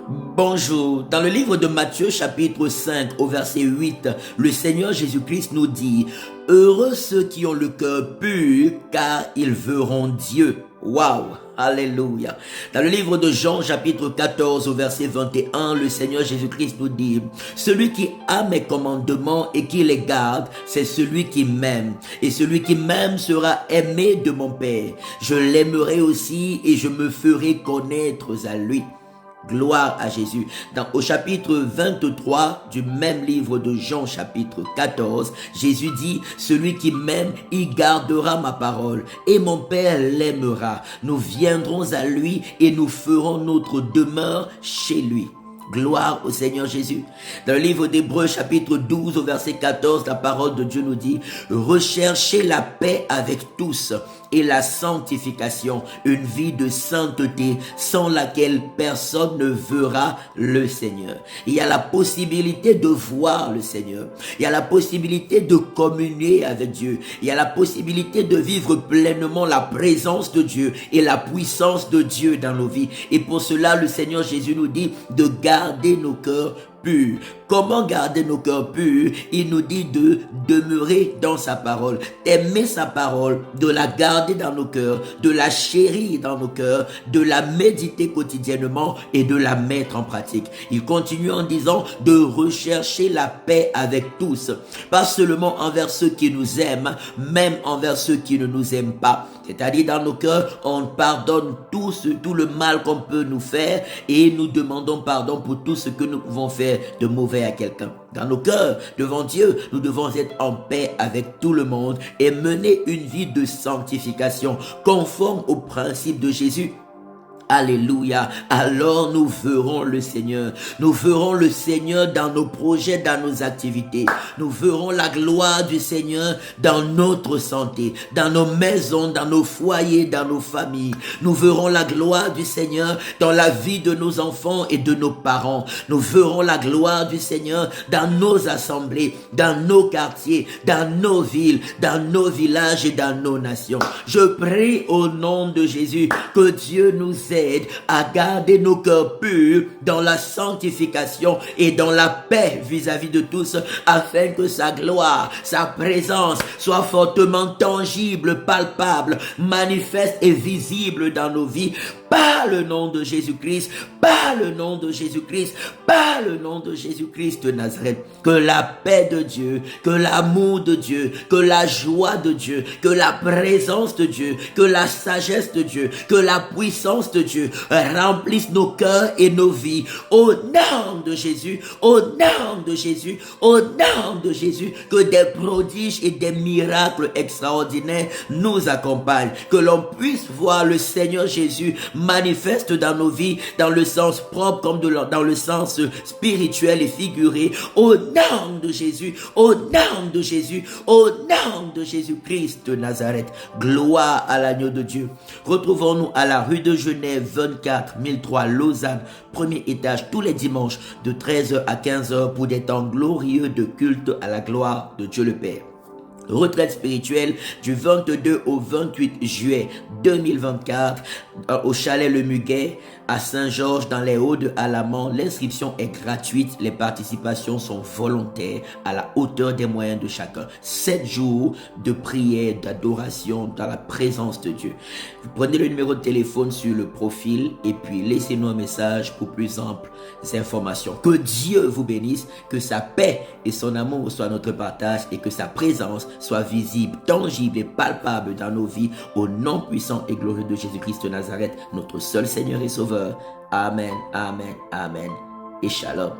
Bonjour, dans le livre de Matthieu chapitre 5 au verset 8, le Seigneur Jésus-Christ nous dit « Heureux ceux qui ont le cœur pur, car ils verront Dieu. » Waouh, alléluia. Dans le livre de Jean chapitre 14 au verset 21, le Seigneur Jésus-Christ nous dit « Celui qui a mes commandements et qui les garde, c'est celui qui m'aime. Et celui qui m'aime sera aimé de mon Père. Je l'aimerai aussi et je me ferai connaître à lui. » Gloire à Jésus. Au chapitre 23 du même livre de Jean chapitre 14, Jésus dit, celui qui m'aime, il gardera ma parole et mon Père l'aimera. Nous viendrons à lui et nous ferons notre demeure chez lui. Gloire au Seigneur Jésus. Dans le livre d'Hébreux chapitre 12 au verset 14, la parole de Dieu nous dit « Recherchez la paix avec tous et la sanctification, une vie de sainteté sans laquelle personne ne verra le Seigneur. » Il y a la possibilité de voir le Seigneur. Il y a la possibilité de communier avec Dieu. Il y a la possibilité de vivre pleinement la présence de Dieu et la puissance de Dieu dans nos vies. Et pour cela, le Seigneur Jésus nous dit de garder nos cœurs purs. Comment garder nos cœurs purs? Il nous dit de demeurer dans sa parole, d'aimer sa parole, de la garder dans nos cœurs, de la chérir dans nos cœurs, de la méditer quotidiennement et de la mettre en pratique. Il continue en disant de rechercher la paix avec tous, pas seulement envers ceux qui nous aiment, même envers ceux qui ne nous aiment pas. C'est-à-dire dans nos cœurs, on pardonne tout le mal qu'on peut nous faire et nous demandons pardon pour tout ce que nous pouvons faire de mauvais à quelqu'un. Dans nos cœurs, devant Dieu, nous devons être en paix avec tout le monde et mener une vie de sanctification conforme aux principes de Jésus. Alléluia. Alors nous verrons le Seigneur. Nous verrons le Seigneur dans nos projets, dans nos activités. Nous verrons la gloire du Seigneur dans notre santé, dans nos maisons, dans nos foyers, dans nos familles. Nous verrons la gloire du Seigneur dans la vie de nos enfants et de nos parents. Nous verrons la gloire du Seigneur dans nos assemblées, dans nos quartiers, dans nos villes, dans nos villages et dans nos nations. Je prie au nom de Jésus que Dieu nous aide à garder nos cœurs purs dans la sanctification et dans la paix vis-à-vis de tous, afin que sa gloire, sa présence soit fortement tangible, palpable, manifeste et visible dans nos vies, par le nom de Jésus-Christ, par le nom de Jésus-Christ, par le nom de Jésus-Christ de Nazareth. Que la paix de Dieu, que l'amour de Dieu, que la joie de Dieu, que la présence de Dieu, que la sagesse de Dieu, que la puissance de Dieu remplisse nos cœurs et nos vies. Au nom de Jésus, au nom de Jésus, au nom de Jésus, que des prodiges et des miracles extraordinaires nous accompagnent. Que l'on puisse voir le Seigneur Jésus manifeste dans nos vies, dans le sens propre comme dans le sens spirituel et figuré. Au nom de Jésus, au nom de Jésus, au nom de Jésus-Christ de Nazareth. Gloire à l'agneau de Dieu. Retrouvons-nous à la rue de Genève 24 1003 Lausanne, premier étage, tous les dimanches de 13h à 15h pour des temps glorieux de culte à la gloire de Dieu le Père. Retraite spirituelle du 22 au 28 juillet 2024 au chalet Le Muguet à Saint-Georges dans les Hauts-de-Alamand. L'inscription est gratuite, les participations sont volontaires à la hauteur des moyens de chacun. 7 jours de prière, d'adoration dans la présence de Dieu. Vous prenez le numéro de téléphone sur le profil et puis laissez-nous un message pour plus amples informations. Que Dieu vous bénisse, que sa paix et son amour soient notre partage et que sa présence soit visible, tangible et palpable dans nos vies au nom puissant et glorieux de Jésus-Christ de Nazareth, notre seul Seigneur et Sauveur. Amen, amen, amen et shalom.